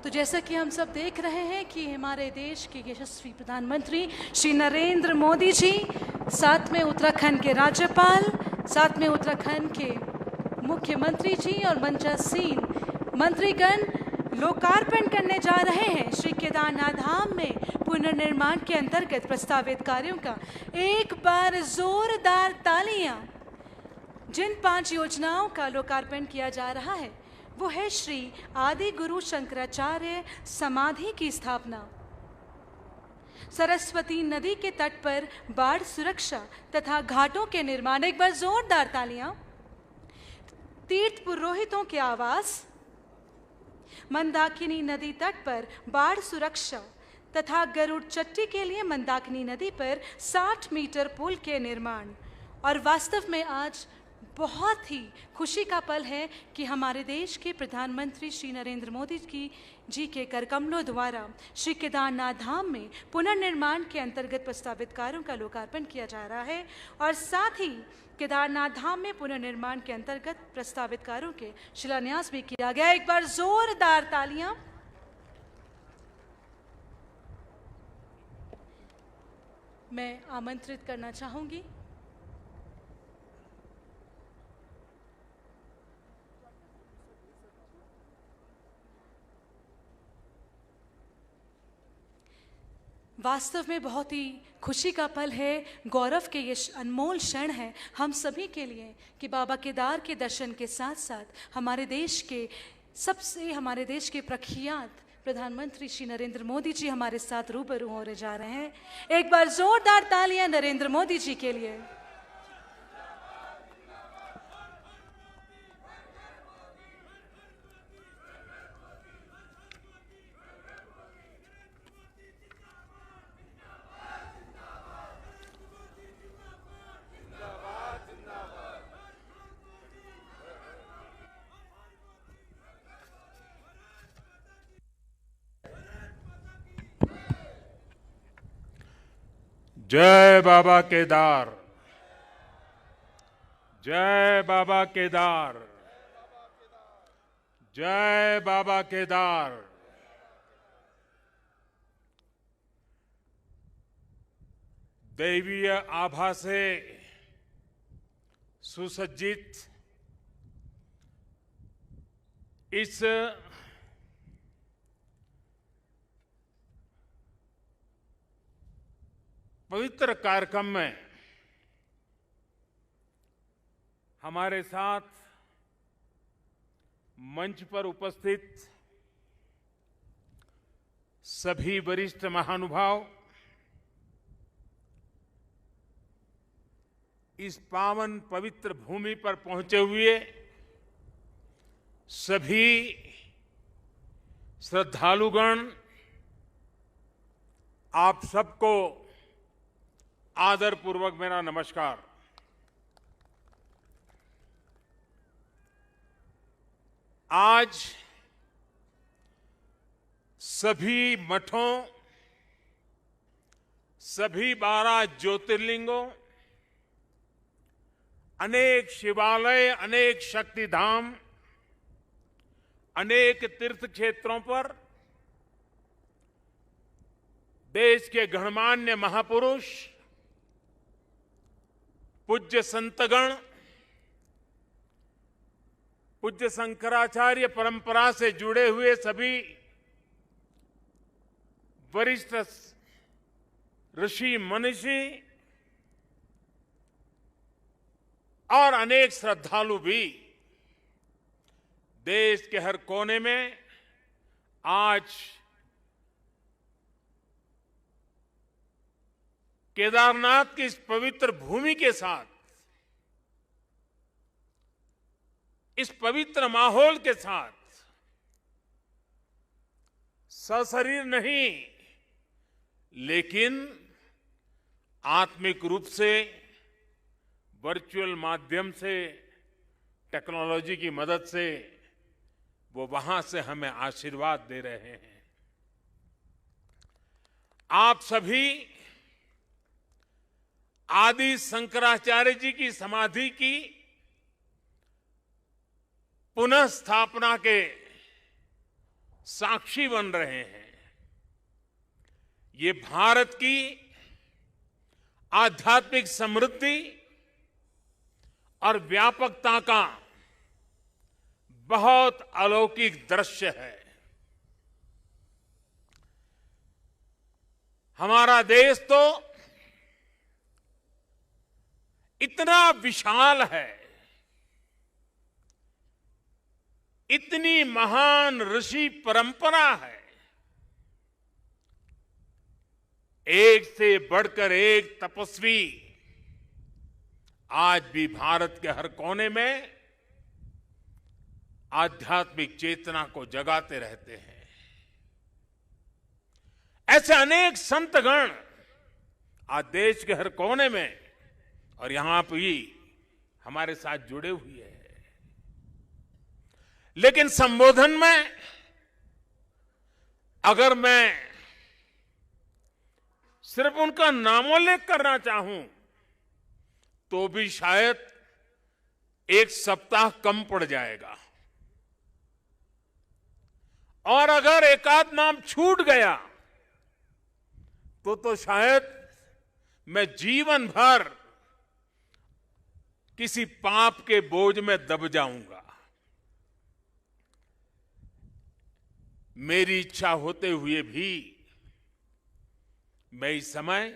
तो जैसा कि हम सब देख रहे हैं कि हमारे देश के यशस्वी प्रधानमंत्री श्री नरेंद्र मोदी जी, साथ में उत्तराखंड के राज्यपाल, साथ में उत्तराखंड के मुख्यमंत्री जी और मंचासीन मंत्रीगण लोकार्पण करने जा रहे हैं श्री केदारनाथ धाम में पुनर्निर्माण के अंतर्गत प्रस्तावित कार्यों का। एक बार जोरदार तालियां। जिन 5 योजनाओं का लोकार्पण किया जा रहा है वो है श्री आदि गुरु शंकराचार्य समाधि की स्थापना, सरस्वती नदी के तट पर बाढ़ सुरक्षा तथा घाटों के निर्माण। एक बार जोरदार तालियां। तीर्थ पुरोहितों के आवास, मंदाकिनी नदी तट पर बाढ़ सुरक्षा तथा गरुड़ चट्टी के लिए मंदाकिनी नदी पर 60 मीटर पुल के निर्माण। और वास्तव में आज बहुत ही खुशी का पल है कि हमारे देश के प्रधानमंत्री श्री नरेंद्र मोदी जी के करकमलों द्वारा श्री केदारनाथ धाम में पुनर्निर्माण के अंतर्गत प्रस्तावित कार्यों का लोकार्पण किया जा रहा है और साथ ही केदारनाथ धाम में पुनर्निर्माण के अंतर्गत प्रस्तावित कार्यों के शिलान्यास भी किया गया। एक बार जोरदार तालियां। मैं आमंत्रित करना चाहूंगी वास्तव में बहुत ही खुशी का पल है, गौरव के ये अनमोल क्षण है हम सभी के लिए कि बाबा केदार के दर्शन के साथ साथ हमारे देश के प्रख्यात प्रधानमंत्री श्री नरेंद्र मोदी जी हमारे साथ रूबरू होने जा रहे हैं। एक बार जोरदार तालियां नरेंद्र मोदी जी के लिए। जय बाबा केदार, जय बाबा केदार, जय बाबा केदार। दैवीय आभा से सुसज्जित इस पवित्र कार्यक्रम में हमारे साथ मंच पर उपस्थित सभी वरिष्ठ महानुभाव, इस पावन पवित्र भूमि पर पहुंचे हुए सभी श्रद्धालुगण, आप सबको आदरपूर्वक मेरा नमस्कार। आज सभी मठों, सभी 12 ज्योतिर्लिंगों, अनेक शिवालय, अनेक शक्तिधाम, अनेक तीर्थ क्षेत्रों पर देश के गणमान्य महापुरुष, पूज्य संतगण, पूज्य शंकराचार्य परंपरा से जुड़े हुए सभी वरिष्ठ ऋषि मनीषी और अनेक श्रद्धालु भी देश के हर कोने में आज केदारनाथ की इस पवित्र भूमि के साथ, इस पवित्र माहौल के साथ सशरीर नहीं लेकिन आत्मिक रूप से वर्चुअल माध्यम से, टेक्नोलॉजी की मदद से वो वहां से हमें आशीर्वाद दे रहे हैं। आप सभी आदि शंकराचार्य जी की समाधि की पुनः स्थापना के साक्षी बन रहे हैं। ये भारत की आध्यात्मिक समृद्धि और व्यापकता का बहुत अलौकिक दृश्य है। हमारा देश तो इतना विशाल है, इतनी महान ऋषि परंपरा है, एक से बढ़कर एक तपस्वी आज भी भारत के हर कोने में आध्यात्मिक चेतना को जगाते रहते हैं। ऐसे अनेक संतगण आज देश के हर कोने में और यहां भी हमारे साथ जुड़े हुए हैं। लेकिन संबोधन में अगर मैं सिर्फ उनका नामोल्लेख करना चाहूं तो भी शायद एक सप्ताह कम पड़ जाएगा, और अगर एकाध नाम छूट गया तो शायद मैं जीवन भर किसी पाप के बोझ में दब जाऊंगा। मेरी इच्छा होते हुए भी मैं इस समय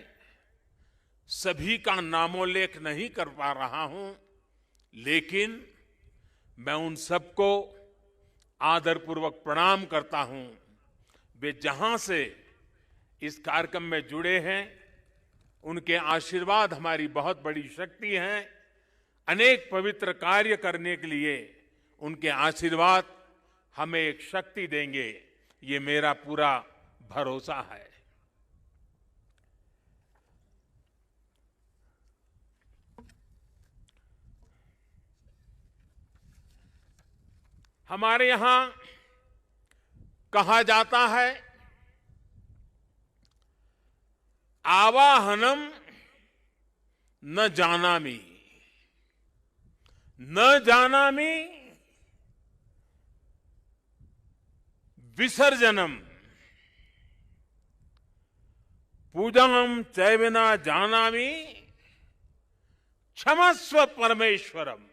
सभी का नामोल्लेख नहीं कर पा रहा हूं, लेकिन मैं उन सबको आदरपूर्वक प्रणाम करता हूं। वे जहां से इस कार्यक्रम में जुड़े हैं, उनके आशीर्वाद हमारी बहुत बड़ी शक्ति है। अनेक पवित्र कार्य करने के लिए उनके आशीर्वाद हमें एक शक्ति देंगे, ये मेरा पूरा भरोसा है। हमारे यहां कहा जाता है, आवाहनम न जानामि, न जानामि विसर्जनम, पूजनम चैवना जानामि क्षमस्व परमेश्वरम।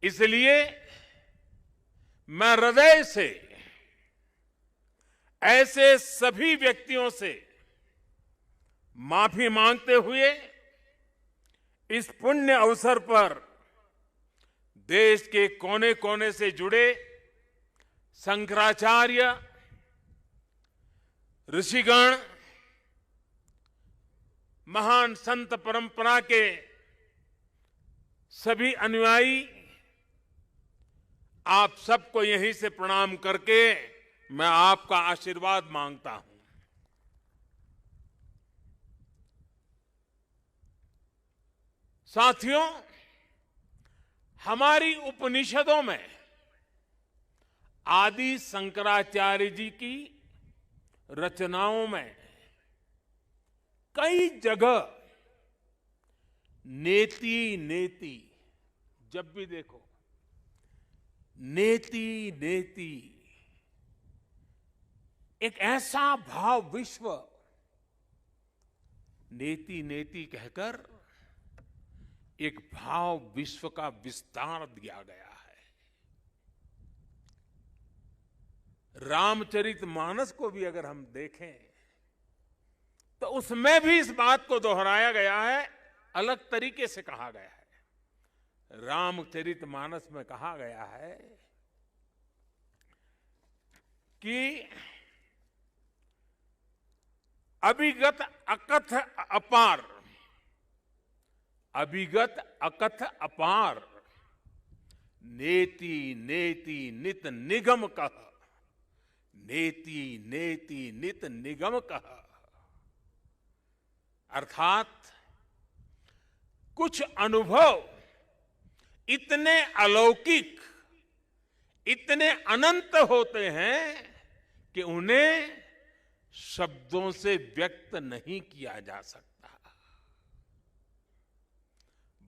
इसलिए मैं हृदय से ऐसे सभी व्यक्तियों से माफी मांगते हुए इस पुण्य अवसर पर देश के कोने कोने से जुड़े शंकराचार्य, ऋषिगण, महान संत परंपरा के सभी अनुयायी, आप सबको यहीं से प्रणाम करके मैं आपका आशीर्वाद मांगता हूं। साथियों, हमारी उपनिषदों में आदि शंकराचार्य जी की रचनाओं में कई जगह नेति नेति, जब भी देखो नेति नेति, एक ऐसा भाव विश्व नेति नेति कहकर एक भाव विश्व का विस्तार दिया गया है। रामचरितमानस को भी अगर हम देखें तो उसमें भी इस बात को दोहराया गया है, अलग तरीके से कहा गया है। रामचरितमानस में कहा गया है कि अभिगत अकथ अपार, अभिगत अकथ अपार, नेति नेति नित निगम कह, नेति नेति नित निगम कह। अर्थात कुछ अनुभव इतने अलौकिक, इतने अनंत होते हैं कि उन्हें शब्दों से व्यक्त नहीं किया जा सकता।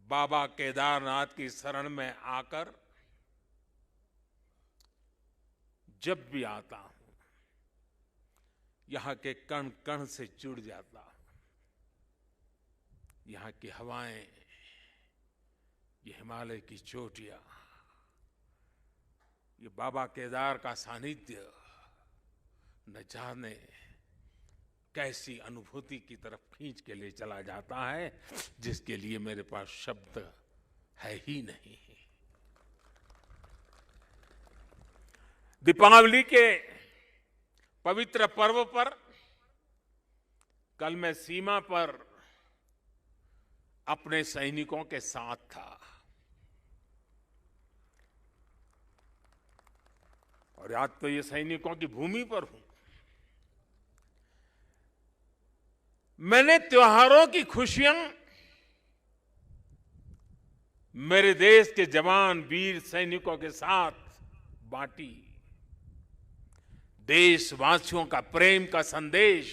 बाबा केदारनाथ की शरण में आकर जब भी आता हूं यहां के कण कण से जुड़ जाता हूं। यहां की हवाएं, ये हिमालय की चोटियां, ये बाबा केदार का सानिध्य न जाने कैसी अनुभूति की तरफ खींच के ले चला जाता है, जिसके लिए मेरे पास शब्द है ही नहीं। दीपावली के पवित्र पर्व पर कल मैं सीमा पर अपने सैनिकों के साथ था और आज तो ये सैनिकों की भूमि पर हूं। मैंने त्योहारों की खुशियां मेरे देश के जवान वीर सैनिकों के साथ बांटी। देशवासियों का प्रेम का संदेश,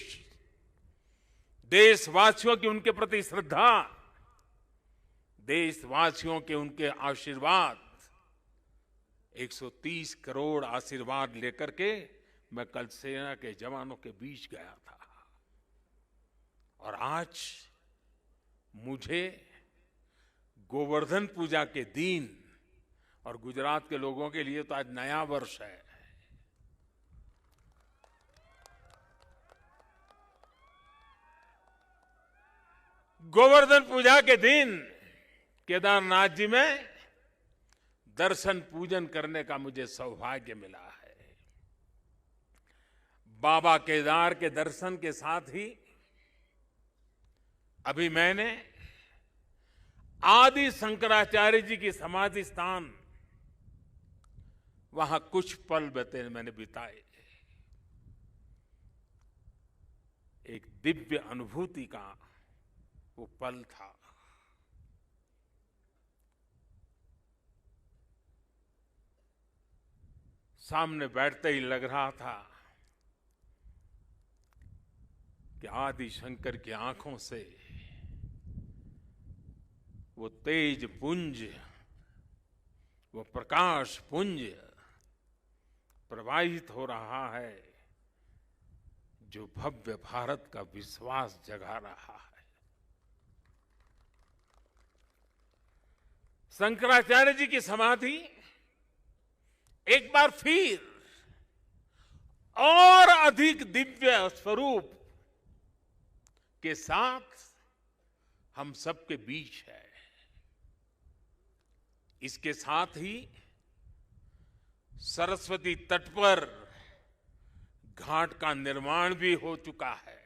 देशवासियों की उनके प्रति श्रद्धा, देशवासियों के उनके आशीर्वाद, 130 करोड़ आशीर्वाद लेकर के मैं कल सेना के जवानों के बीच गया था। और आज मुझे गोवर्धन पूजा के दिन, और गुजरात के लोगों के लिए तो आज नया वर्ष है, गोवर्धन पूजा के दिन केदारनाथ जी में दर्शन पूजन करने का मुझे सौभाग्य मिला है। बाबा केदार के दर्शन के साथ ही अभी मैंने आदि शंकराचार्य जी की समाधि स्थान, वहां कुछ पल मैंने बिताए। एक दिव्य अनुभूति का वो पल था। सामने बैठते ही लग रहा था कि आदि शंकर की आंखों से वो तेज पुंज, वो प्रकाश पुंज प्रवाहित हो रहा है, जो भव्य भारत का विश्वास जगा रहा है। शंकराचार्य जी की समाधि एक बार फिर और अधिक दिव्य स्वरूप के साथ हम सबके बीच है। इसके साथ ही सरस्वती तट पर घाट का निर्माण भी हो चुका है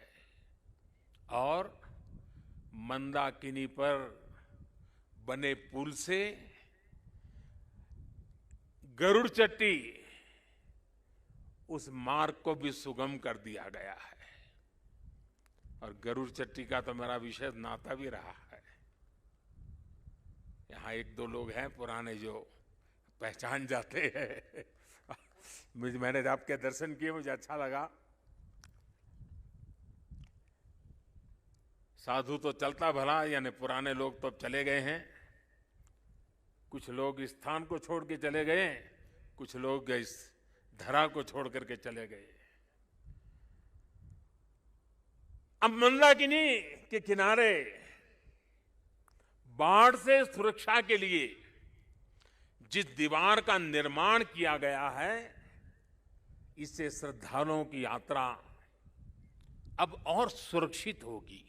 और मंदाकिनी पर बने पुल से गरुड़ चट्टी, उस मार्ग को भी सुगम कर दिया गया है। और गरुड़ चट्टी का तो मेरा विशेष नाता भी रहा है। यहाँ एक दो लोग हैं पुराने जो पहचान जाते हैं। मैंने आपके दर्शन किए, मुझे अच्छा लगा। साधु तो चलता भला, यानी पुराने लोग तो अब चले गए हैं। कुछ लोग इस स्थान को छोड़ के चले गए, कुछ लोग इस धरा को छोड़ करके चले गए। अब मंदाकिनी के किनारे बाढ़ से सुरक्षा के लिए जिस दीवार का निर्माण किया गया है, इससे श्रद्धालुओं की यात्रा अब और सुरक्षित होगी।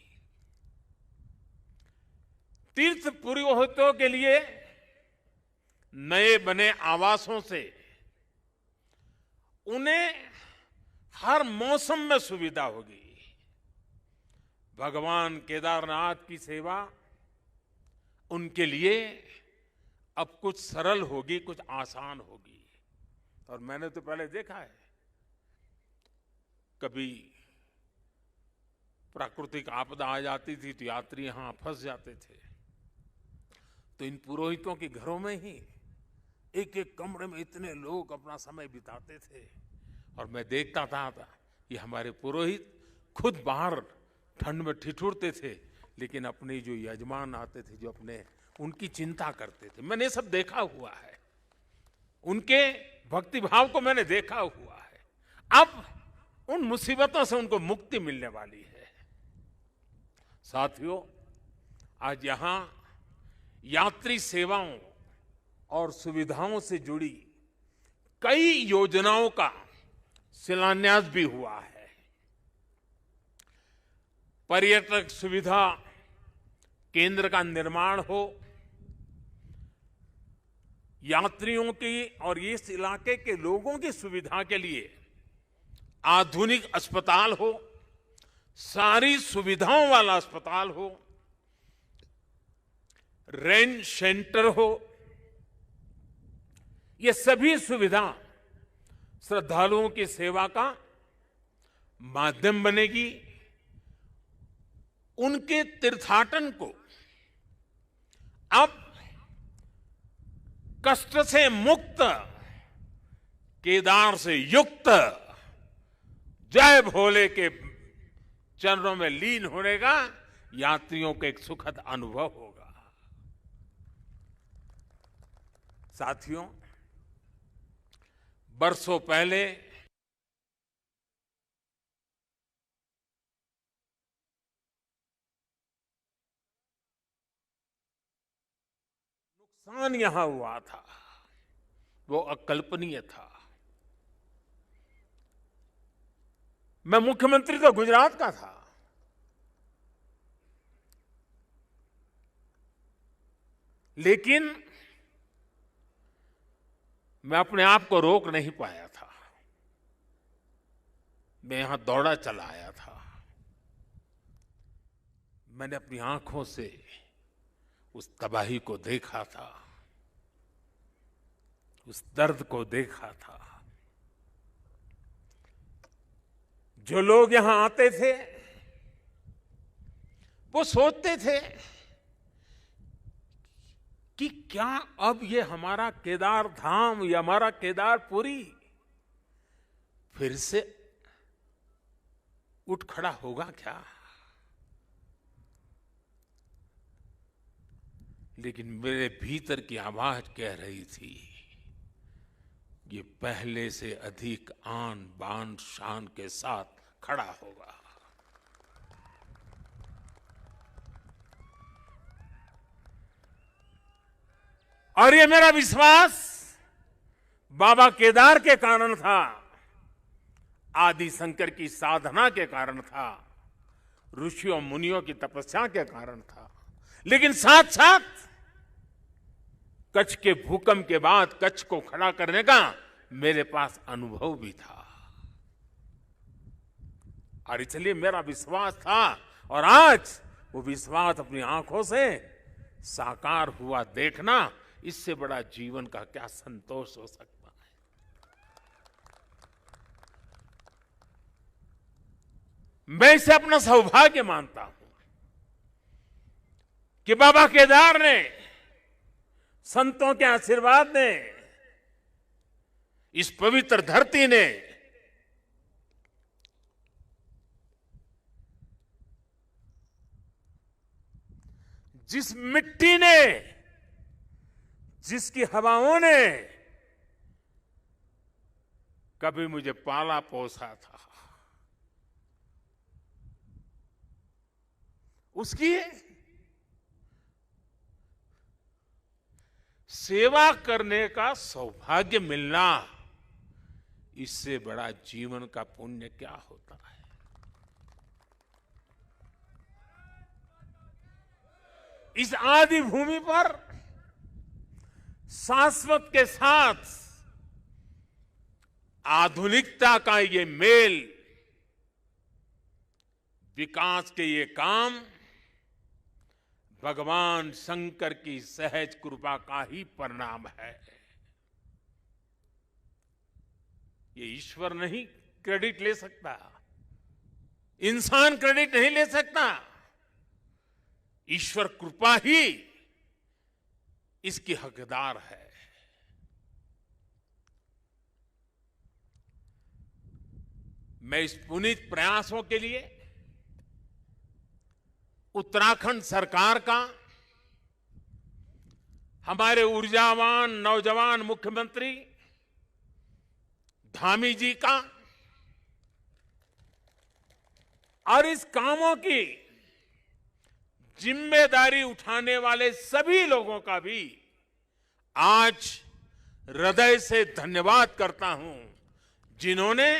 तीर्थ पुरोहितों के लिए नए बने आवासों से उन्हें हर मौसम में सुविधा होगी। भगवान केदारनाथ की सेवा उनके लिए अब कुछ सरल होगी, कुछ आसान होगी। और मैंने तो पहले देखा है, कभी प्राकृतिक आपदा आ जाती थी तो यात्री यहां फंस जाते थे, तो इन पुरोहितों के घरों में ही एक एक कमरे में इतने लोग अपना समय बिताते थे। और मैं देखता था कि हमारे पुरोहित खुद बाहर ठंड में ठिठुरते थे, लेकिन अपने जो यजमान आते थे, जो अपने उनकी चिंता करते थे। मैंने सब देखा हुआ है। उनके भक्ति भाव को मैंने देखा हुआ है। अब उन मुसीबतों से उनको मुक्ति मिलने वाली है। साथियों, आज यहां यात्री सेवाओं और सुविधाओं से जुड़ी कई योजनाओं का शिलान्यास भी हुआ है। पर्यटक सुविधा केंद्र का निर्माण हो, यात्रियों की और इस इलाके के लोगों की सुविधा के लिए आधुनिक अस्पताल हो, सारी सुविधाओं वाला अस्पताल हो, रेंज सेंटर हो, ये सभी सुविधा श्रद्धालुओं की सेवा का माध्यम बनेगी। उनके तीर्थाटन को अब कष्ट से मुक्त, केदार से युक्त, जय भोले के चरणों में लीन होने का यात्रियों को एक सुखद अनुभव होगा। साथियों, बरसों पहले नुकसान यहां हुआ था, वो अकल्पनीय था। मैं मुख्यमंत्री तो गुजरात का था, लेकिन मैं अपने आप को रोक नहीं पाया था। मैं यहां दौड़ा चला आया था। मैंने अपनी आंखों से उस तबाही को देखा था, उस दर्द को देखा था। जो लोग यहां आते थे वो सोचते थे कि क्या अब ये हमारा केदार धाम या हमारा केदारपुरी फिर से उठ खड़ा होगा क्या? लेकिन मेरे भीतर की आवाज कह रही थी, ये पहले से अधिक आन बान शान के साथ खड़ा होगा। और ये मेरा विश्वास बाबा केदार के कारण था, आदि शंकर की साधना के कारण था, ऋषियों मुनियों की तपस्या के कारण था। लेकिन साथ साथ कच्छ के भूकंप के बाद कच्छ को खड़ा करने का मेरे पास अनुभव भी था, और इसलिए मेरा विश्वास था। और आज वो विश्वास अपनी आंखों से साकार हुआ देखना, इससे बड़ा जीवन का क्या संतोष हो सकता है। मैं इसे अपना सौभाग्य मानता हूं कि बाबा केदार ने, संतों के आशीर्वाद ने, इस पवित्र धरती ने जिस मिट्टी ने, जिसकी हवाओं ने कभी मुझे पाला पोसा था, उसकी सेवा करने का सौभाग्य मिलना, इससे बड़ा जीवन का पुण्य क्या होता है। इस आदि भूमि पर शाश्वत के साथ आधुनिकता का ये मेल, विकास के ये काम भगवान शंकर की सहज कृपा का ही परिणाम है। ये ईश्वर नहीं क्रेडिट ले सकता, इंसान क्रेडिट नहीं ले सकता, ईश्वर कृपा ही इसकी हकदार है। मैं इस पुनीत प्रयासों के लिए उत्तराखंड सरकार का, हमारे ऊर्जावान नौजवान मुख्यमंत्री धामी जी का और इस कामों की जिम्मेदारी उठाने वाले सभी लोगों का भी आज हृदय से धन्यवाद करता हूं, जिन्होंने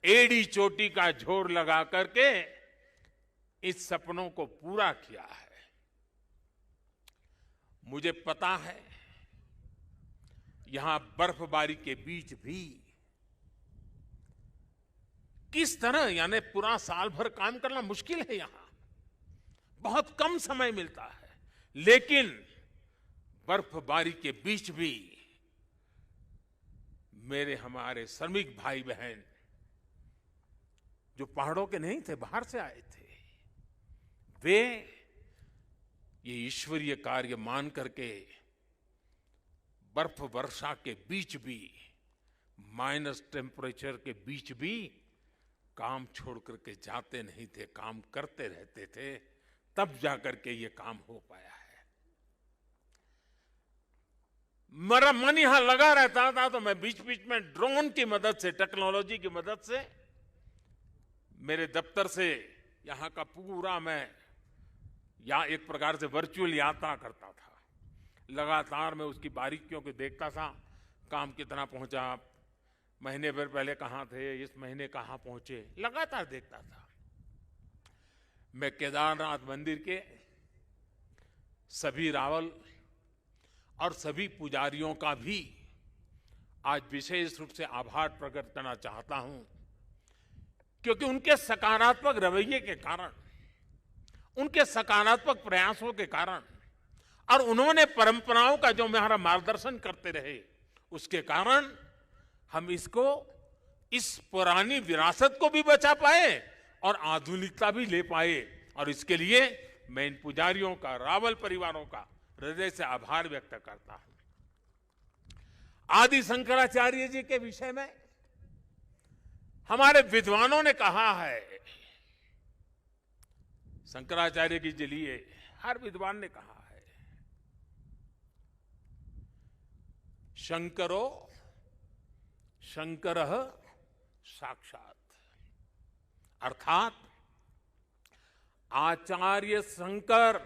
एड़ी चोटी का जोर लगा करके इस सपनों को पूरा किया है। मुझे पता है यहां बर्फबारी के बीच भी किस तरह, यानी पूरा साल भर काम करना मुश्किल है, यहां बहुत कम समय मिलता है, लेकिन बर्फबारी के बीच भी हमारे श्रमिक भाई बहन जो पहाड़ों के नहीं थे, बाहर से आए थे, वे ये ईश्वरीय कार्य मान करके बर्फ वर्षा के बीच भी, माइनस टेम्परेचर के बीच भी काम छोड़ करके जाते नहीं थे, काम करते रहते थे, तब जाकर के ये काम हो पाया है। मेरा मन यहां लगा रहता था, तो मैं बीच बीच में ड्रोन की मदद से, टेक्नोलॉजी की मदद से, मेरे दफ्तर से यहां का पूरा मैं एक प्रकार से वर्चुअल यात्रा करता था। लगातार मैं उसकी बारीकियों को देखता था, काम कितना पहुंचा, महीने भर पहले कहां थे, इस महीने कहां पहुंचे, लगातार देखता था। मैं केदारनाथ मंदिर के सभी रावल और सभी पुजारियों का भी आज विशेष रूप से आभार प्रकट करना चाहता हूं, क्योंकि उनके सकारात्मक रवैये के कारण, उनके सकारात्मक प्रयासों के कारण, और उन्होंने परंपराओं का जो हमारा मार्गदर्शन करते रहे, उसके कारण हम इस पुरानी विरासत को भी बचा पाए और आधुनिकता भी ले पाए। और इसके लिए मैं इन पुजारियों का, रावल परिवारों का हृदय से आभार व्यक्त करता हूं। आदि शंकराचार्य जी के विषय में हमारे विद्वानों ने कहा है, शंकराचार्य के लिए हर विद्वान ने कहा है, शंकरो शंकरः साक्षात, अर्थात आचार्य शंकर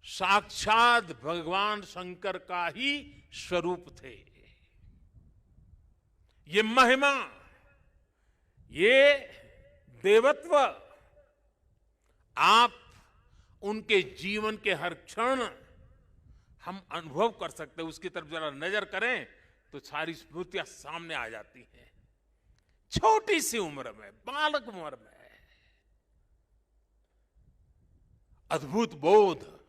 साक्षात भगवान शंकर का ही स्वरूप थे। ये महिमा, ये देवत्व आप उनके जीवन के हर क्षण हम अनुभव कर सकते हैं। उसकी तरफ जरा नजर करें तो सारी स्मृतियां सामने आ जाती हैं। छोटी सी उम्र में, बालक उम्र में अद्भुत बोध,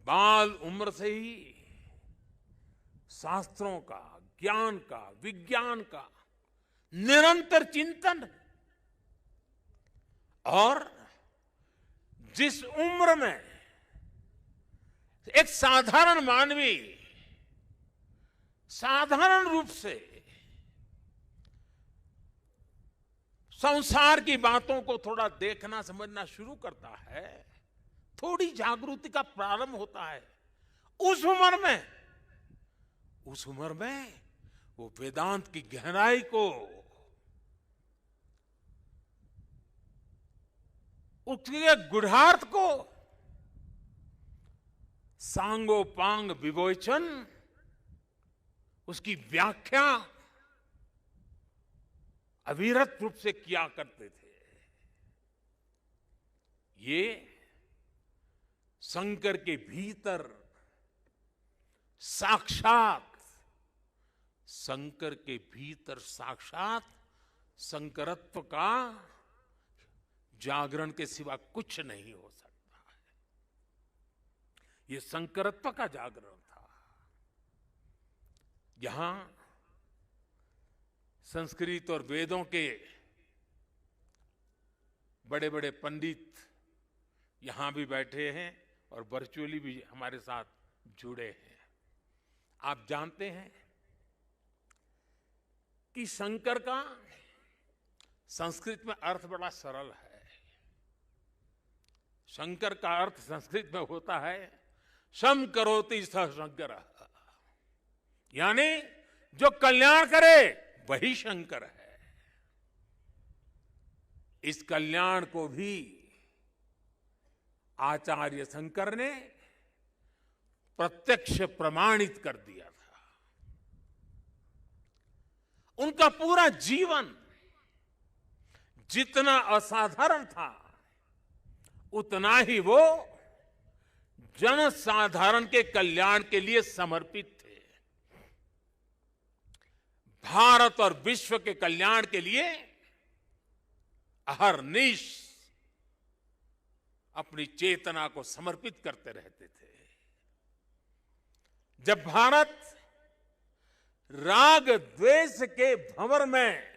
बाल उम्र से ही शास्त्रों का, ज्ञान का, विज्ञान का निरंतर चिंतन, और जिस उम्र में एक साधारण मानवी साधारण रूप से संसार की बातों को थोड़ा देखना समझना शुरू करता है, थोड़ी जागृति का प्रारंभ होता है, उस उम्र में वो वेदांत की गहराई को, उसके गुढ़ार्थ को सांगोपांग विवेचन, उसकी व्याख्या अविरत रूप से किया करते थे। ये शंकर के भीतर साक्षात शंकरत्व का जागरण के सिवा कुछ नहीं हो सकता है। ये शंकरत्व का जागरण था। यहां संस्कृत और वेदों के बड़े बड़े पंडित यहां भी बैठे हैं और वर्चुअली भी हमारे साथ जुड़े हैं। आप जानते हैं कि शंकर का संस्कृत में अर्थ बड़ा सरल है। शंकर का अर्थ संस्कृत में होता है शम करोति स शंकर, यानी जो कल्याण करे वही शंकर है। इस कल्याण को भी आचार्य शंकर ने प्रत्यक्ष प्रमाणित कर दिया था। उनका पूरा जीवन जितना असाधारण था उतना ही वो जनसाधारण के कल्याण के लिए समर्पित थे। भारत और विश्व के कल्याण के लिए अहरनिश अपनी चेतना को समर्पित करते रहते थे। जब भारत राग द्वेष के भंवर में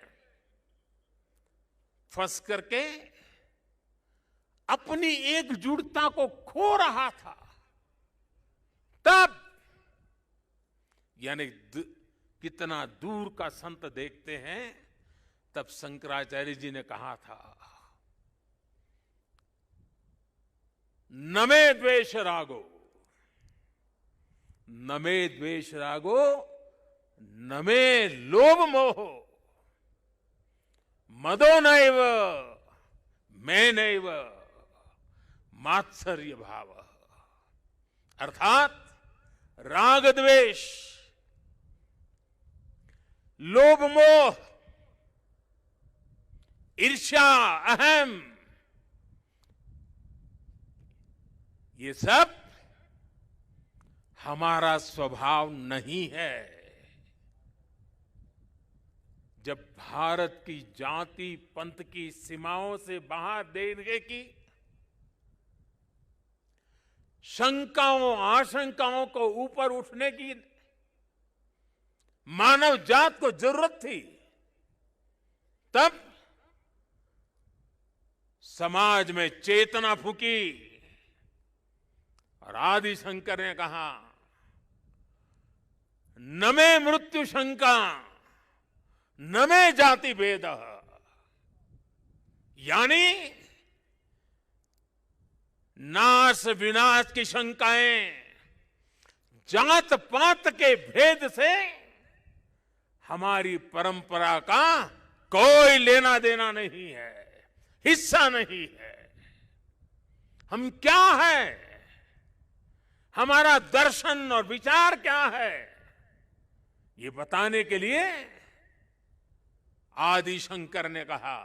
फंस करके अपनी एकजुटता को खो रहा था, तब यानी कितना दूर का संत देखते हैं, तब शंकराचार्य जी ने कहा था, न मे द्वेष रागो, न मे द्वेष रागो, न मे लोभ मोहो, मदो नैव मैं नैव मात्सर्य भाव। अर्थात राग द्वेष, लोभ मोह, ईर्ष्या, अहम, ये सब हमारा स्वभाव नहीं है। जब भारत की जाति पंथ की सीमाओं से बाहर देखने की शंकाओं आशंकाओं को ऊपर उठने की मानव जात को जरूरत थी, तब समाज में चेतना फूकी और आदि शंकर ने कहा, न मे मृत्यु शंका न मे जाति भेद। यानी नाश विनाश की शंकाएं जात पात के भेद से हमारी परंपरा का कोई लेना देना नहीं है, हिस्सा नहीं है। हम क्या है, हमारा दर्शन और विचार क्या है, ये बताने के लिए आदि शंकर ने कहा,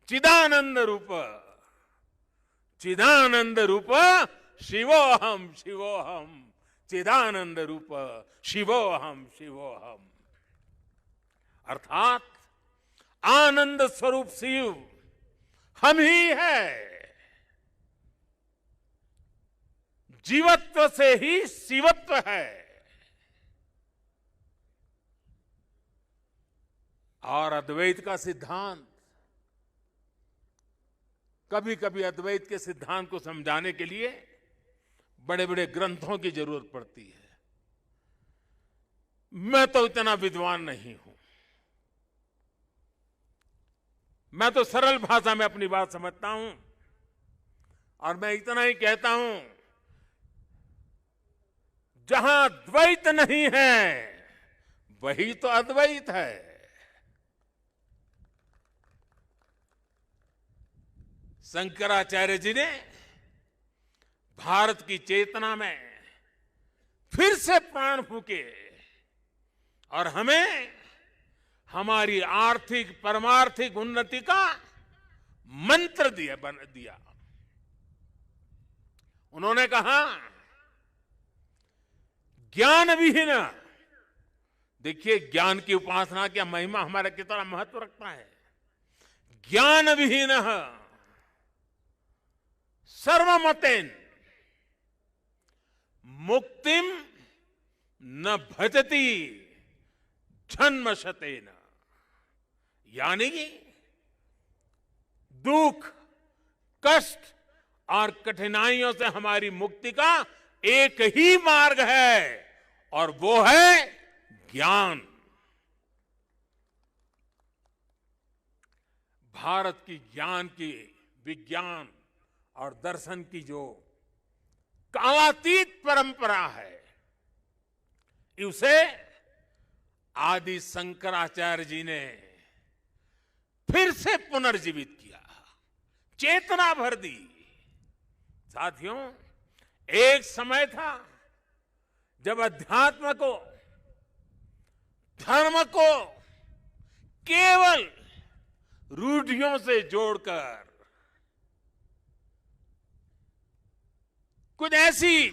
चिदानंद रूप, चिदानंद रूप शिवोहम शिवोहम, चिदानंद रूप शिवोहम शिवोहम। अर्थात आनंद स्वरूप शिव हम ही है। जीवत्व से ही शिवत्व है। और अद्वैत का सिद्धांत, कभी कभी अद्वैत के सिद्धांत को समझाने के लिए बड़े बड़े ग्रंथों की जरूरत पड़ती है। मैं तो इतना विद्वान नहीं हूं, मैं तो सरल भाषा में अपनी बात समझता हूं और मैं इतना ही कहता हूं, जहां द्वैत नहीं है वही तो अद्वैत है। शंकराचार्य जी ने भारत की चेतना में फिर से प्राण फूके और हमें हमारी आर्थिक परमार्थिक उन्नति का मंत्र दिया। उन्होंने कहा, ज्ञान विहीन, देखिए ज्ञान की उपासना की महिमा हमारा कितना महत्व रखता है। ज्ञान विहीन सर्वमतेन मुक्तिम न भजति जन्मशतेन। यानी दुख, कष्ट और कठिनाइयों से हमारी मुक्ति का एक ही मार्ग है और वो है ज्ञान। भारत की ज्ञान की, विज्ञान और दर्शन की जो कालातीत परंपरा है, उसे आदि शंकराचार्य जी ने फिर से पुनर्जीवित किया, चेतना भर दी। साथियों, एक समय था जब अध्यात्म को, धर्म को केवल रूढ़ियों से जोड़कर, कुछ ऐसी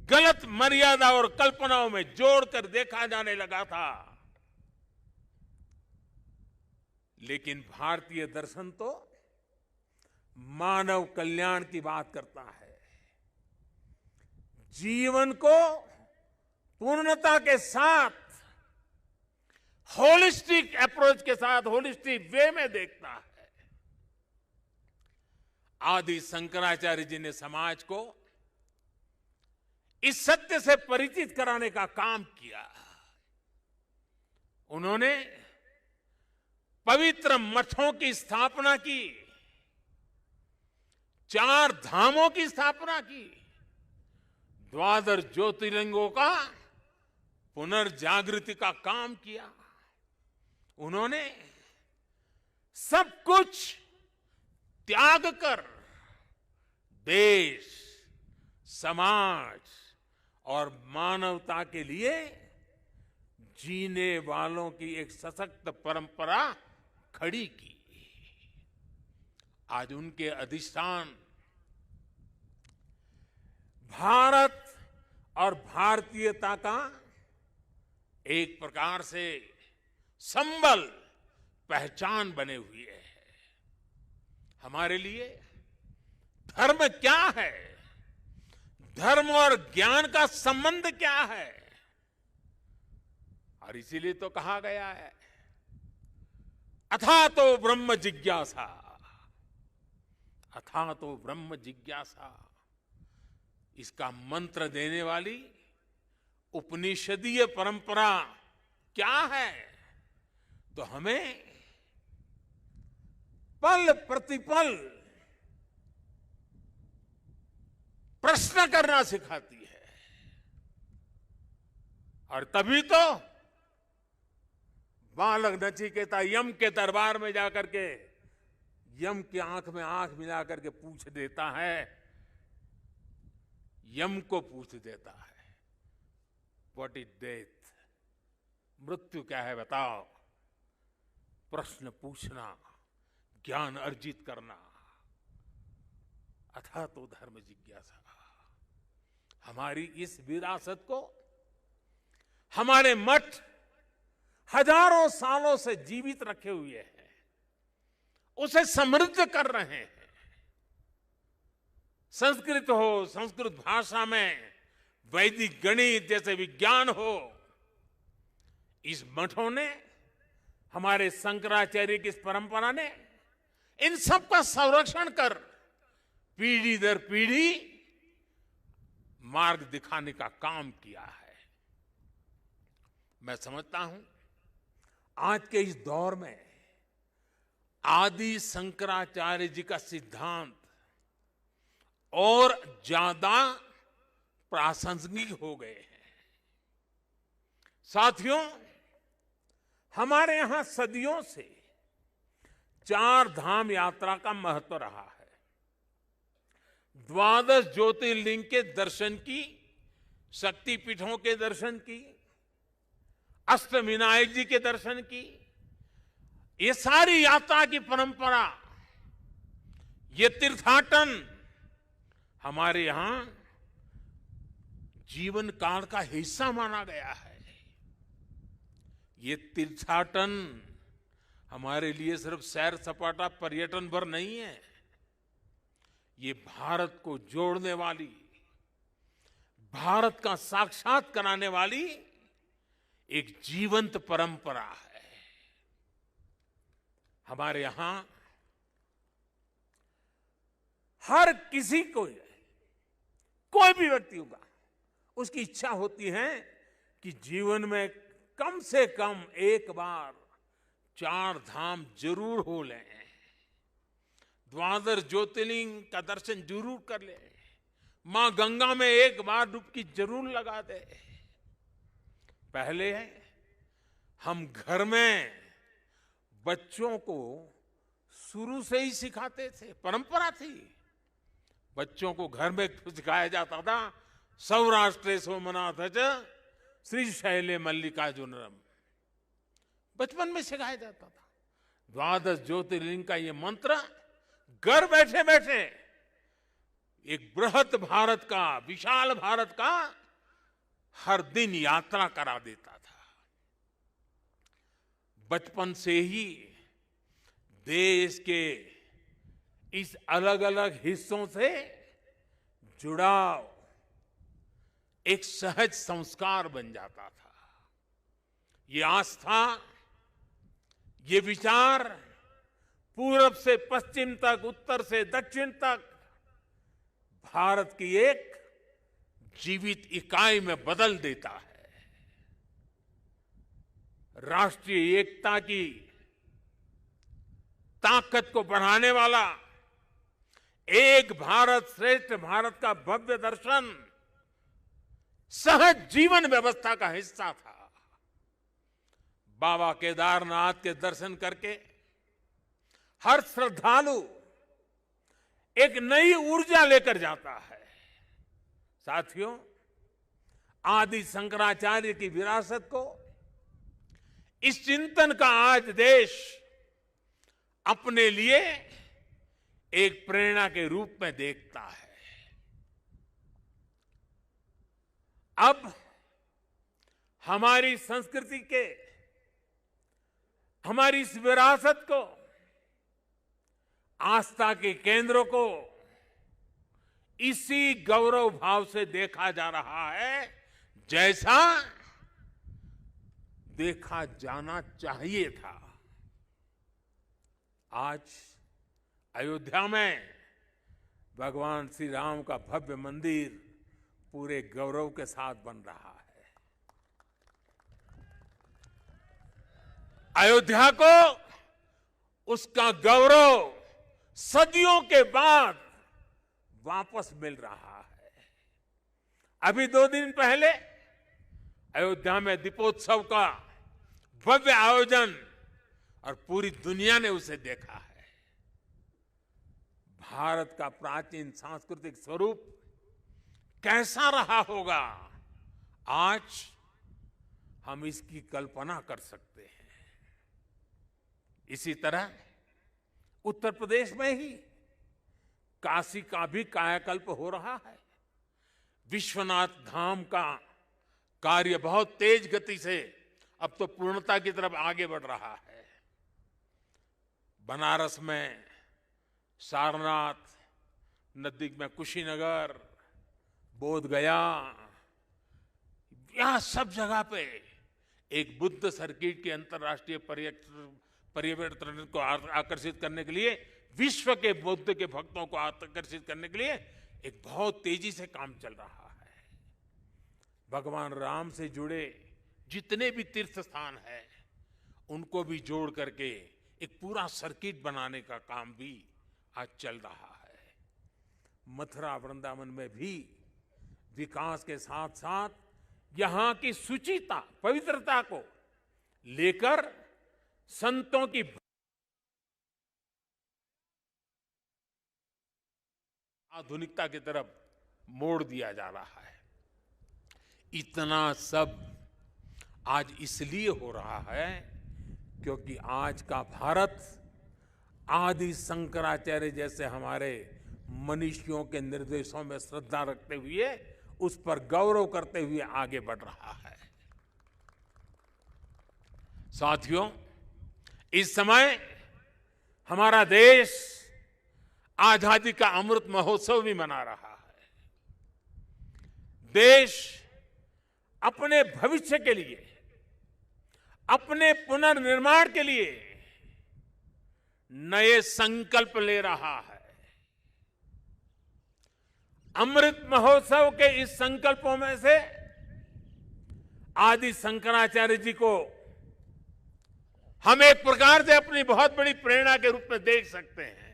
गलत मर्यादा और कल्पनाओं में जोड़कर देखा जाने लगा था। लेकिन भारतीय दर्शन तो मानव कल्याण की बात करता है, जीवन को पूर्णता के साथ, होलिस्टिक अप्रोच के साथ, होलिस्टिक वे में देखता है। आदि शंकराचार्य जी ने समाज को इस सत्य से परिचित कराने का काम किया। उन्होंने पवित्र मठों की स्थापना की, 4 धामों की स्थापना की, 12 ज्योतिर्लिंगों का पुनर्जागृति का काम किया। उन्होंने सब कुछ त्याग कर देश, समाज और मानवता के लिए जीने वालों की एक सशक्त परंपरा खड़ी की। आज उनके अधिष्ठान भारत और भारतीयता का एक प्रकार से संबल, पहचान बने हुए है। हमारे लिए धर्म क्या है, धर्म और ज्ञान का संबंध क्या है, और इसीलिए तो कहा गया है अथा तो ब्रह्म जिज्ञासा, अथा तो ब्रह्म जिज्ञासा। इसका मंत्र देने वाली उपनिषदीय परंपरा क्या है? तो हमें पल प्रतिपल प्रश्न करना सिखाती है। और तभी तो बालक नचिकेता यम के दरबार में जाकर के यम की आंख में आंख मिला करके पूछ देता है, यम को पूछ देता है, व्हाट इज डेथ? मृत्यु क्या है बताओ। प्रश्न पूछना, ज्ञान अर्जित करना, अथा तो धर्म जिज्ञासा। हमारी इस विरासत को हमारे मठ हजारों सालों से जीवित रखे हुए हैं, उसे समृद्ध कर रहे हैं। संस्कृत हो, संस्कृत भाषा में वैदिक गणित जैसे विज्ञान हो, इस मठों ने, हमारे शंकराचार्य की इस परंपरा ने इन सब का संरक्षण कर पीढ़ी दर पीढ़ी मार्ग दिखाने का काम किया है। मैं समझता हूं आज के इस दौर में आदि शंकराचार्य जी का सिद्धांत और ज्यादा प्रासंगिक हो गए हैं। साथियों, हमारे यहां सदियों से 4 धाम यात्रा का महत्व रहा है। 12 ज्योतिर्लिंग के दर्शन की, शक्तिपीठों के दर्शन की, अष्टविनायक जी के दर्शन की, ये सारी यात्रा की परंपरा, ये तीर्थाटन हमारे यहां जीवन काल का हिस्सा माना गया है। ये तीर्थाटन हमारे लिए सिर्फ सैर सपाटा पर्यटन भर नहीं है, ये भारत को जोड़ने वाली, भारत का साक्षात कराने वाली एक जीवंत परंपरा है। हमारे यहां हर किसी को, कोई भी व्यक्ति होगा, उसकी इच्छा होती है कि जीवन में कम से कम एक बार 4 धाम जरूर हो लें, 12 ज्योतिर्लिंग का दर्शन जरूर कर ले, मां गंगा में एक बार डुबकी जरूर लगा दे। पहले हम घर में बच्चों को शुरू से ही सिखाते थे, परंपरा थी। बच्चों को घर में सिखाया जाता था, सौराष्ट्रे सोमनाथ च श्रीशैले मल्लिकार्जुनम, बचपन में सिखाया जाता था। द्वादश ज्योतिर्लिंग का ये मंत्र घर बैठे बैठे एक बृहत भारत का, विशाल भारत का हर दिन यात्रा करा देता था। बचपन से ही देश के इस अलग अलग हिस्सों से जुड़ाव एक सहज संस्कार बन जाता था। ये आस्था, ये विचार पूरब से पश्चिम तक, उत्तर से दक्षिण तक भारत की एक जीवित इकाई में बदल देता है। राष्ट्रीय एकता की ताकत को बढ़ाने वाला एक भारत श्रेष्ठ भारत का भव्य दर्शन सहज जीवन व्यवस्था का हिस्सा था। बाबा केदारनाथ के दर्शन करके हर श्रद्धालु एक नई ऊर्जा लेकर जाता है। साथियों, आदि शंकराचार्य की विरासत को, इस चिंतन का आज देश अपने लिए एक प्रेरणा के रूप में देखता है। अब हमारी संस्कृति के, हमारी इस विरासत को, आस्था के केंद्रों को इसी गौरव भाव से देखा जा रहा है जैसा देखा जाना चाहिए था। आज अयोध्या में भगवान श्री राम का भव्य मंदिर पूरे गौरव के साथ बन रहा है। अयोध्या को उसका गौरव सदियों के बाद वापस मिल रहा है। अभी 2 दिन पहले अयोध्या में दीपोत्सव का भव्य आयोजन, और पूरी दुनिया ने उसे देखा है। भारत का प्राचीन सांस्कृतिक स्वरूप कैसा रहा होगा, आज हम इसकी कल्पना कर सकते हैं। इसी तरह उत्तर प्रदेश में ही काशी का भी कायाकल्प हो रहा है। विश्वनाथ धाम का कार्य बहुत तेज गति से अब तो पूर्णता की तरफ आगे बढ़ रहा है। बनारस में सारनाथ, नजदीक में कुशीनगर, बोध गया, यहां सब जगह पे एक बुद्ध सर्किट के अंतर्राष्ट्रीय पर्यटन को आकर्षित करने के लिए, विश्व के बुद्ध के भक्तों को आकर्षित करने के लिए एक बहुत तेजी से काम चल रहा है। भगवान राम से जुड़े जितने भी तीर्थ स्थान हैं, उनको भी जोड़ करके एक पूरा सर्किट बनाने का काम भी आज चल रहा है। मथुरा वृंदावन में भी विकास के साथ साथ यहां की शुचिता, पवित्रता को लेकर संतों की आधुनिकता की तरफ मोड़ दिया जा रहा है। इतना सब आज इसलिए हो रहा है क्योंकि आज का भारत आदि शंकराचार्य जैसे हमारे मनीषियों के निर्देशों में श्रद्धा रखते हुए, उस पर गौरव करते हुए आगे बढ़ रहा है। साथियों, इस समय हमारा देश आजादी का अमृत महोत्सव भी मना रहा है। देश अपने भविष्य के लिए, अपने पुनर्निर्माण के लिए नए संकल्प ले रहा है। अमृत महोत्सव के इस संकल्पों में से आदि शंकराचार्य जी को हम एक प्रकार से अपनी बहुत बड़ी प्रेरणा के रूप में देख सकते हैं।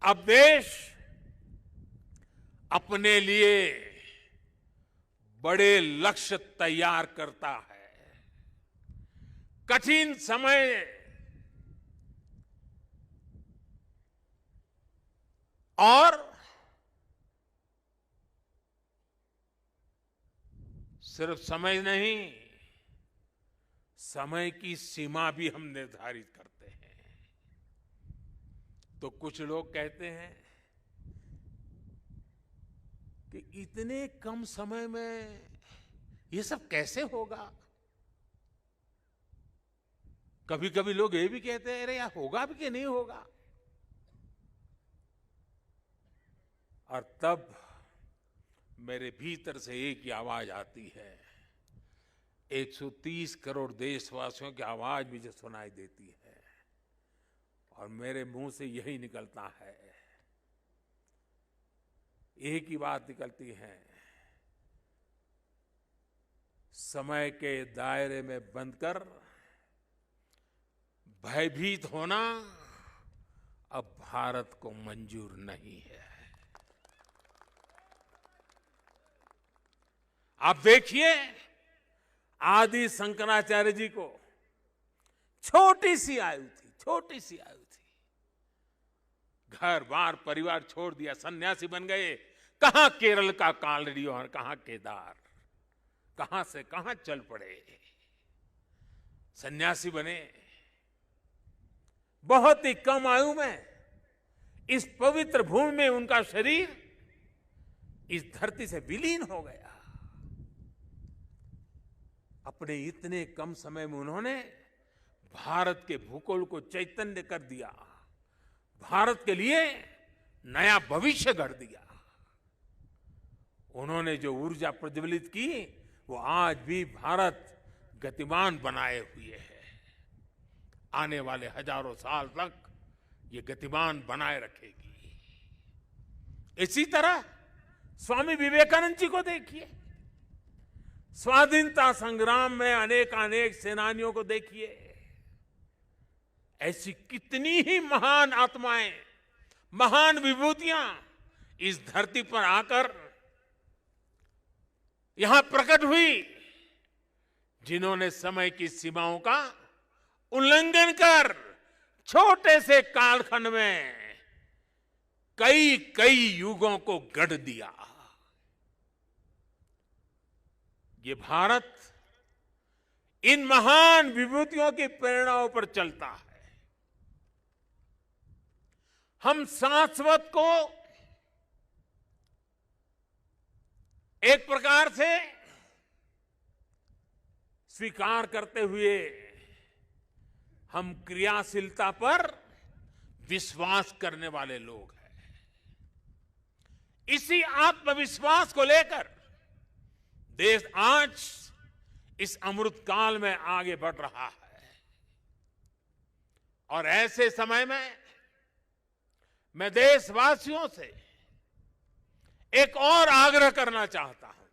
अब देश अपने लिए बड़े लक्ष्य तैयार करता है। कठिन समय और सिर्फ समय नहीं, समय की सीमा भी हम निर्धारित करते हैं। तो कुछ लोग कहते हैं कि इतने कम समय में ये सब कैसे होगा। कभी कभी लोग ये भी कहते हैं, अरे यार होगा भी कि नहीं होगा। और तब मेरे भीतर से एक ही आवाज आती है, 130 करोड़ देशवासियों की आवाज मुझे सुनाई देती है, और मेरे मुंह से यही निकलता है, एक ही बात निकलती है, समय के दायरे में बंधकर भयभीत होना अब भारत को मंजूर नहीं है। आप देखिए, आदि शंकराचार्य जी को छोटी सी आयु थी, घर बार परिवार छोड़ दिया, सन्यासी बन गए। कहां केरल का कालड़ी और कहां केदार, कहां से कहां चल पड़े, सन्यासी बने। बहुत ही कम आयु में इस पवित्र भूमि में उनका शरीर इस धरती से विलीन हो गया। अपने इतने कम समय में उन्होंने भारत के भूगोल को चैतन्य कर दिया, भारत के लिए नया भविष्य गढ़ दिया। उन्होंने जो ऊर्जा प्रज्वलित की वो आज भी भारत गतिमान बनाए हुए है। आने वाले हजारों साल तक ये गतिमान बनाए रखेगी। इसी तरह स्वामी विवेकानंद जी को देखिए, स्वाधीनता संग्राम में अनेक सेनानियों को देखिए। ऐसी कितनी ही महान आत्माएं, महान विभूतियां इस धरती पर आकर यहां प्रकट हुई, जिन्होंने समय की सीमाओं का उल्लंघन कर छोटे से कालखंड में कई युगों को गढ़ दिया। ये भारत इन महान विभूतियों की प्रेरणाओं पर चलता है। हम शाश्वत को एक प्रकार से स्वीकार करते हुए हम क्रियाशीलता पर विश्वास करने वाले लोग हैं। इसी आत्मविश्वास को लेकर देश आज इस अमृत काल में आगे बढ़ रहा है। और ऐसे समय में मैं देशवासियों से एक और आग्रह करना चाहता हूं।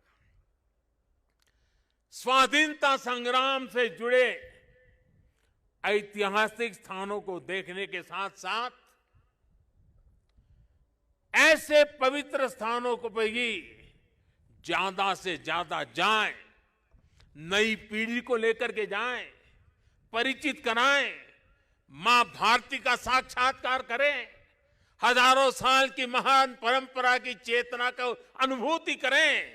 स्वाधीनता संग्राम से जुड़े ऐतिहासिक स्थानों को देखने के साथ साथ ऐसे पवित्र स्थानों को भी ज्यादा से ज्यादा जाएं, नई पीढ़ी को लेकर के जाएं, परिचित कराएं, मां भारती का साक्षात्कार करें, हजारों साल की महान परंपरा की चेतना को अनुभूति करें।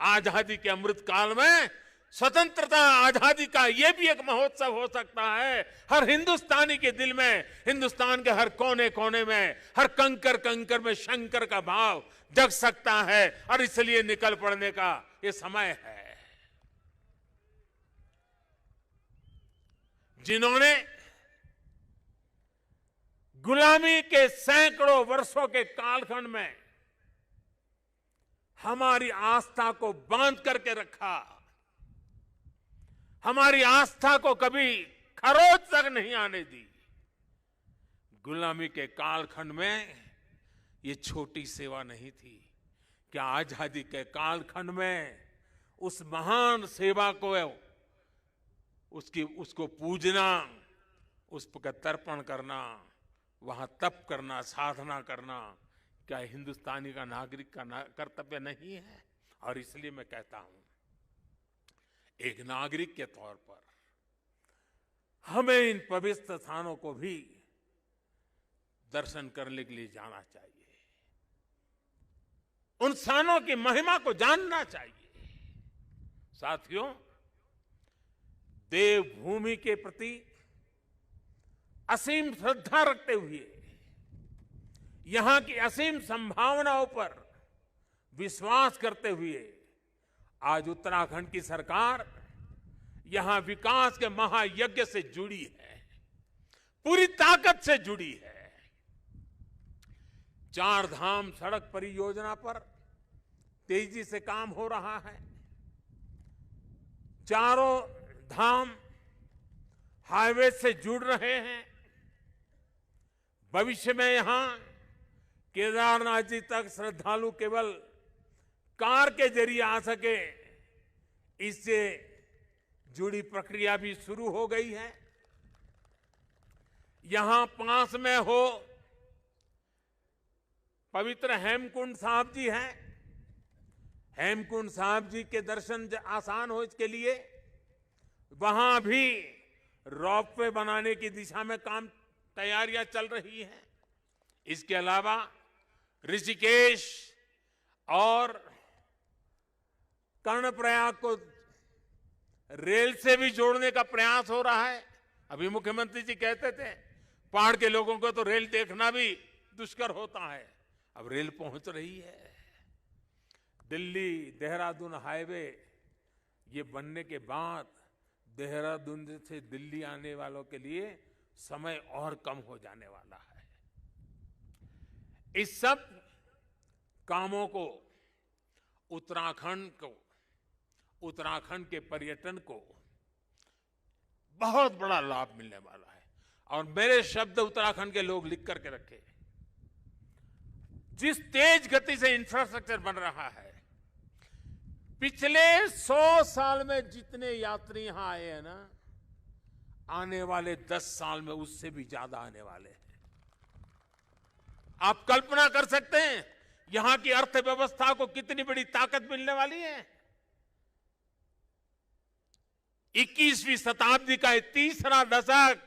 आजादी के अमृत काल में स्वतंत्रता आजादी का यह भी एक महोत्सव हो सकता है। हर हिंदुस्तानी के दिल में, हिंदुस्तान के हर कोने कोने में, हर कंकर कंकर में शंकर का भाव जग सकता है। और इसलिए निकल पड़ने का ये समय है। जिन्होंने गुलामी के सैकड़ों वर्षों के कालखंड में हमारी आस्था को बांध करके रखा, हमारी आस्था को कभी खरोच तक नहीं आने दी। गुलामी के कालखंड में ये छोटी सेवा नहीं थी। क्या आजादी के कालखंड में उस महान सेवा को, उसको पूजना, उस पर तर्पण करना, वहां तप करना, साधना करना, क्या हिंदुस्तानी का नागरिक का कर्तव्य नहीं है? और इसलिए मैं कहता हूं, एक नागरिक के तौर पर हमें इन पवित्र स्थानों को भी दर्शन करने के लिए जाना चाहिए, उन स्थानों की महिमा को जानना चाहिए। साथियों, देवभूमि के प्रति असीम श्रद्धा रखते हुए, यहां की असीम संभावनाओं पर विश्वास करते हुए आज उत्तराखंड की सरकार यहां विकास के महायज्ञ से जुड़ी है, पूरी ताकत से जुड़ी है। 4 धाम सड़क परियोजना पर तेजी से काम हो रहा है। चारों धाम हाईवे से जुड़ रहे हैं। भविष्य में यहां केदारनाथ जी तक श्रद्धालु केवल कार के जरिए आ सके, इससे जुड़ी प्रक्रिया भी शुरू हो गई है। यहां पास में हो पवित्र हेमकुंड साहब जी हैं। हेमकुंड साहब जी के दर्शन आसान हो, इसके लिए वहां भी रोपवे बनाने की दिशा में तैयारियां चल रही हैं। इसके अलावा ऋषिकेश और कर्णप्रयाग को रेल से भी जोड़ने का प्रयास हो रहा है। अभी मुख्यमंत्री जी कहते थे पहाड़ के लोगों को तो रेल देखना भी दुष्कर होता है, अब रेल पहुंच रही है। दिल्ली देहरादून हाईवे ये बनने के बाद देहरादून से दिल्ली आने वालों के लिए समय और कम हो जाने वाला है। इस सब कामों को उत्तराखंड के पर्यटन को बहुत बड़ा लाभ मिलने वाला है। और मेरे शब्द उत्तराखंड के लोग लिख करके रखे, जिस तेज गति से इंफ्रास्ट्रक्चर बन रहा है, पिछले 100 साल में जितने यात्री यहां आए हैं ना, आने वाले 10 साल में उससे भी ज्यादा आने वाले हैं। आप कल्पना कर सकते हैं यहां की अर्थव्यवस्था को कितनी बड़ी ताकत मिलने वाली है। 21वीं शताब्दी का 3रा दशक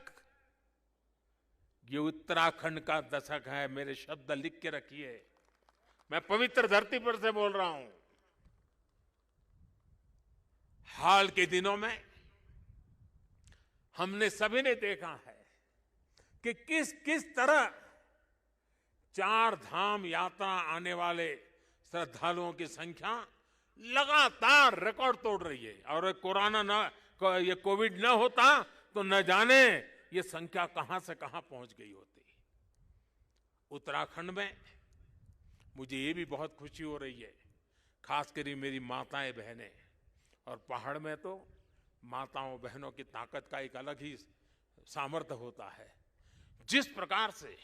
ये उत्तराखंड का दशक है। मेरे शब्द लिख के रखिए, मैं पवित्र धरती पर से बोल रहा हूं। हाल के दिनों में हमने सभी ने देखा है कि किस तरह 4 धाम यात्रा आने वाले श्रद्धालुओं की संख्या लगातार रिकॉर्ड तोड़ रही है। और ये कोविड न होता तो न जाने ये संख्या कहां से कहां पहुंच गई होती। उत्तराखंड में मुझे ये भी बहुत खुशी हो रही है, खासकर मेरी माताएं बहनें, और पहाड़ में तो माताओं बहनों की ताकत का एक अलग ही सामर्थ्य होता है। जिस प्रकार से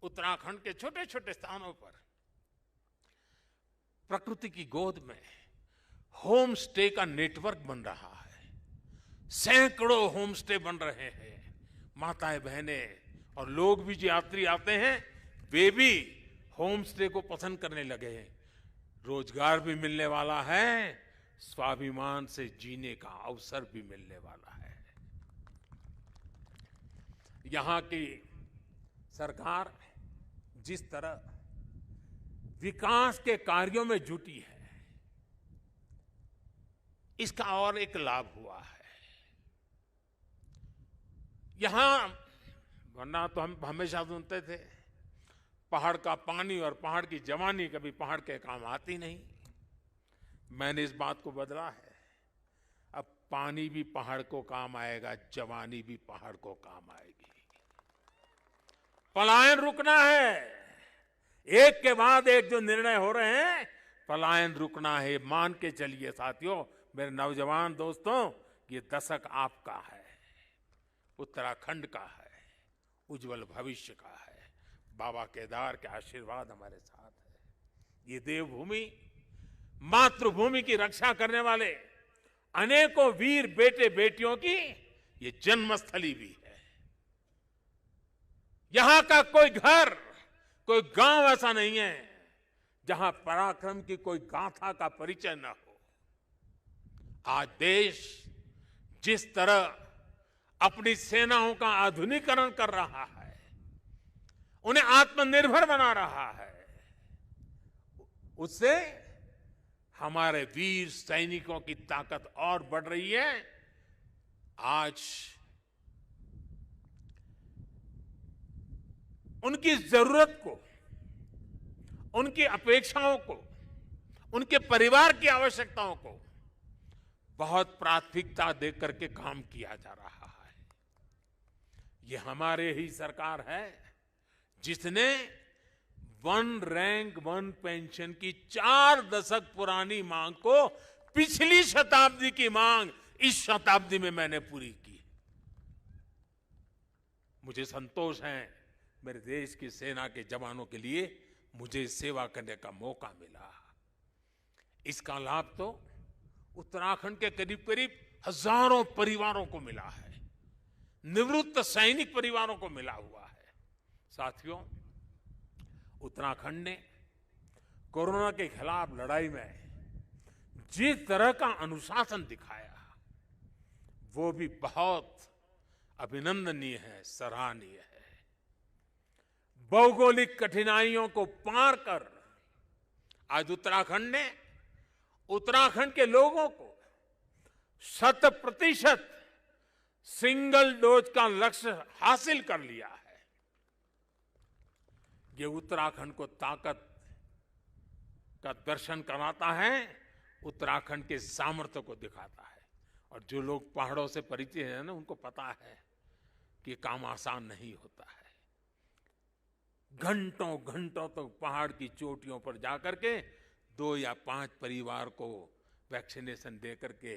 उत्तराखंड के छोटे छोटे स्थानों पर प्रकृति की गोद में होम स्टे का नेटवर्क बन रहा है, सैकड़ों होम स्टे बन रहे हैं। माताएं बहनें और लोग भी जो यात्री आते हैं वे भी होम स्टे को पसंद करने लगे हैं। रोजगार भी मिलने वाला है, स्वाभिमान से जीने का अवसर भी मिलने वाला है। यहां की सरकार जिस तरह विकास के कार्यों में जुटी है, इसका और एक लाभ हुआ है। यहां वरना तो हम हमेशा सुनते थे पहाड़ का पानी और पहाड़ की जवानी कभी पहाड़ के काम आती नहीं। मैंने इस बात को बदला है, अब पानी भी पहाड़ को काम आएगा, जवानी भी पहाड़ को काम आएगी। पलायन रुकना है, एक के बाद एक जो निर्णय हो रहे हैं, पलायन रुकना है। मान के चलिए साथियों, मेरे नौजवान दोस्तों, ये दशक आपका है, उत्तराखंड का है, उज्जवल भविष्य का है। बाबा केदार के आशीर्वाद हमारे साथ है। ये देवभूमि, मातृभूमि की रक्षा करने वाले अनेकों वीर बेटे बेटियों की ये जन्मस्थली भी है। यहां का कोई घर, कोई गांव ऐसा नहीं है जहां पराक्रम की कोई गाथा का परिचय न हो। आज देश जिस तरह अपनी सेनाओं का आधुनिकीकरण कर रहा है, उन्हें आत्मनिर्भर बना रहा है, उससे हमारे वीर सैनिकों की ताकत और बढ़ रही है। आज उनकी जरूरत को, उनकी अपेक्षाओं को, उनके परिवार की आवश्यकताओं को बहुत प्राथमिकता देकर के काम किया जा रहा है। ये हमारे ही सरकार है जिसने वन रैंक वन पेंशन की 4 दशक पुरानी मांग को पिछली शताब्दी की मांग इस शताब्दी में मैंने पूरी की। मुझे संतोष है, मेरे देश की सेना के जवानों के लिए मुझे सेवा करने का मौका मिला। इसका लाभ तो उत्तराखंड के करीब करीब हजारों परिवारों को मिला है, निवृत्त सैनिक परिवारों को मिला हुआ है। साथियों, उत्तराखंड ने कोरोना के खिलाफ लड़ाई में जिस तरह का अनुशासन दिखाया, वो भी बहुत अभिनंदनीय है, सराहनीय है। भौगोलिक कठिनाइयों को पार कर आज उत्तराखंड ने उत्तराखंड के लोगों को 100% सिंगल डोज का लक्ष्य हासिल कर लिया है। ये उत्तराखंड को ताकत का दर्शन कराता है, उत्तराखंड के सामर्थ्य को दिखाता है। और जो लोग पहाड़ों से परिचित हैं ना, उनको पता है कि काम आसान नहीं होता है। घंटों घंटों तक पहाड़ की चोटियों पर जाकर के 2 या 5 परिवार को वैक्सीनेशन दे करके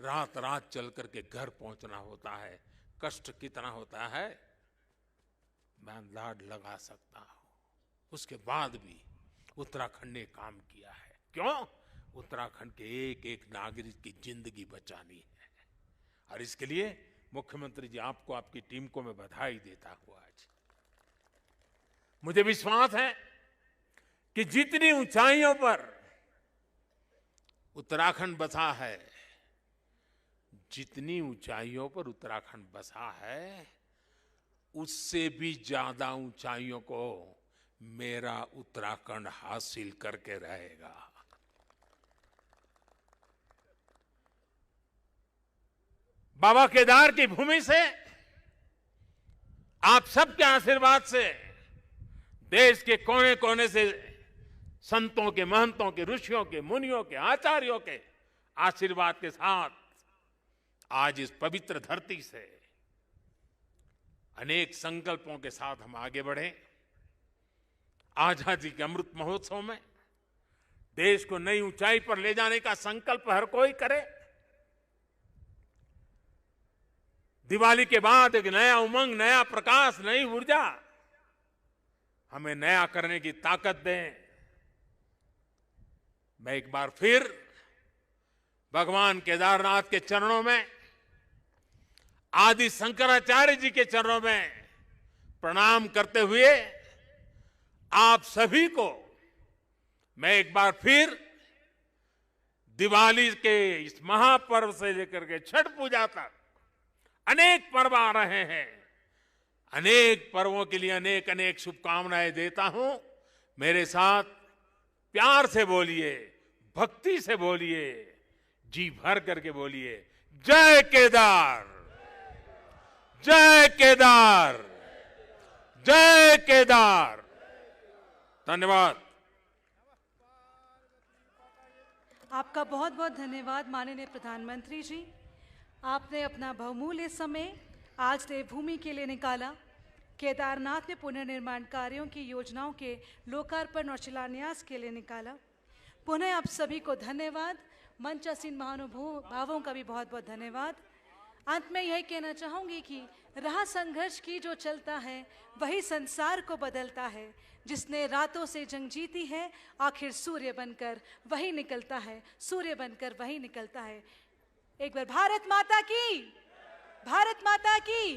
रात रात चल करके घर पहुंचना होता है। कष्ट कितना होता है मैं अंदाज लगा सकता हूं। उसके बाद भी उत्तराखंड ने काम किया है। क्यों? उत्तराखंड के एक एक नागरिक की जिंदगी बचानी है। और इसके लिए मुख्यमंत्री जी, आपको, आपकी टीम को मैं बधाई देता हूं। आज मुझे विश्वास है कि जितनी ऊंचाइयों पर उत्तराखंड बसा है, जितनी ऊंचाइयों पर उत्तराखंड बसा है, उससे भी ज्यादा ऊंचाइयों को मेरा उत्तराखंड हासिल करके रहेगा। बाबा केदार की भूमि से, आप सबके आशीर्वाद से, देश के कोने कोने से संतों के, महंतों के, ऋषियों के, मुनियों के, आचार्यों के आशीर्वाद के साथ आज इस पवित्र धरती से अनेक संकल्पों के साथ हम आगे बढ़े। आजादी के अमृत महोत्सव में देश को नई ऊंचाई पर ले जाने का संकल्प हर कोई करे। दिवाली के बाद एक नया उमंग, नया प्रकाश, नई ऊर्जा हमें नया करने की ताकत दें। मैं एक बार फिर भगवान केदारनाथ के चरणों में, आदि शंकराचार्य जी के चरणों में प्रणाम करते हुए आप सभी को मैं एक बार फिर दिवाली के इस महापर्व से लेकर के छठ पूजा तक अनेक पर्व आ रहे हैं, अनेक पर्वों के लिए अनेक अनेक शुभकामनाएं देता हूं। मेरे साथ प्यार से बोलिए, भक्ति से बोलिए, जी भर करके बोलिए, जय केदार, जय केदार, जय केदार। धन्यवाद। आपका बहुत बहुत धन्यवाद माननीय प्रधानमंत्री जी। आपने अपना बहुमूल्य समय आज देवभूमि के लिए निकाला। केदारनाथ में पुनर्निर्माण कार्यों की योजनाओं के लोकार्पण और शिलान्यास के लिए निकाला। पुनः आप सभी को धन्यवाद। मंचासीन महानुभावों का भी बहुत बहुत धन्यवाद। अंत में यही कहना चाहूँगी कि राह संघर्ष की जो चलता है वही संसार को बदलता है। जिसने रातों से जंग जीती है आखिर सूर्य बनकर वही निकलता है, सूर्य बनकर वही निकलता है। एक बार भारत माता की, भारत माता की,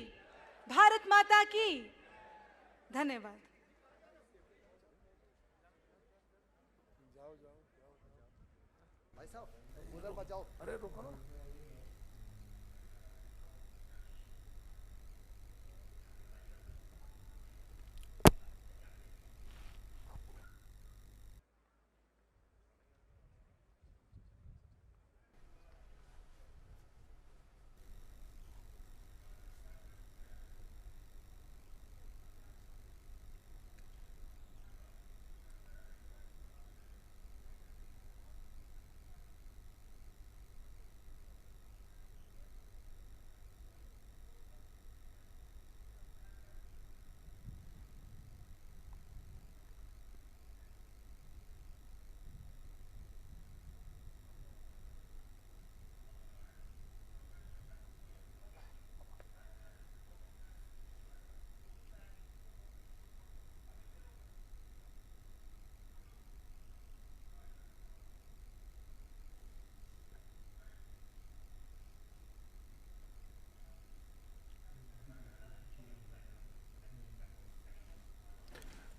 भारत माता की। धन्यवाद। भाई साहब उधर मत जाओ, अरे रुको ना।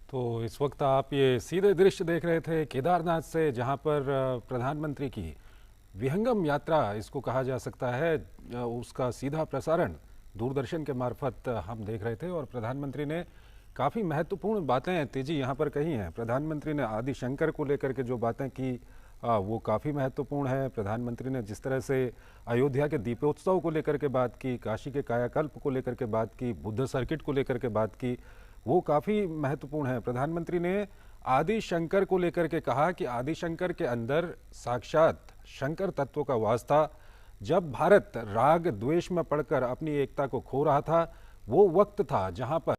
तो इस वक्त आप ये सीधे दृश्य देख रहे थे केदारनाथ से, जहां पर प्रधानमंत्री की विहंगम यात्रा इसको कहा जा सकता है, उसका सीधा प्रसारण दूरदर्शन के मार्फत हम देख रहे थे। और प्रधानमंत्री ने काफ़ी महत्वपूर्ण बातें तेजी यहाँ पर कही हैं। प्रधानमंत्री ने आदि शंकर को लेकर के जो बातें की वो काफ़ी महत्वपूर्ण है। प्रधानमंत्री ने जिस तरह से अयोध्या के दीपोत्सव को लेकर के बात की, काशी के कायाकल्प को लेकर के बात की, बुद्ध सर्किट को लेकर के बात की, वो काफ़ी महत्वपूर्ण है। प्रधानमंत्री ने आदि शंकर को लेकर के कहा कि आदि शंकर के अंदर साक्षात शंकर तत्व का वास था। जब भारत राग द्वेष में पड़कर अपनी एकता को खो रहा था, वो वक्त था जहां पर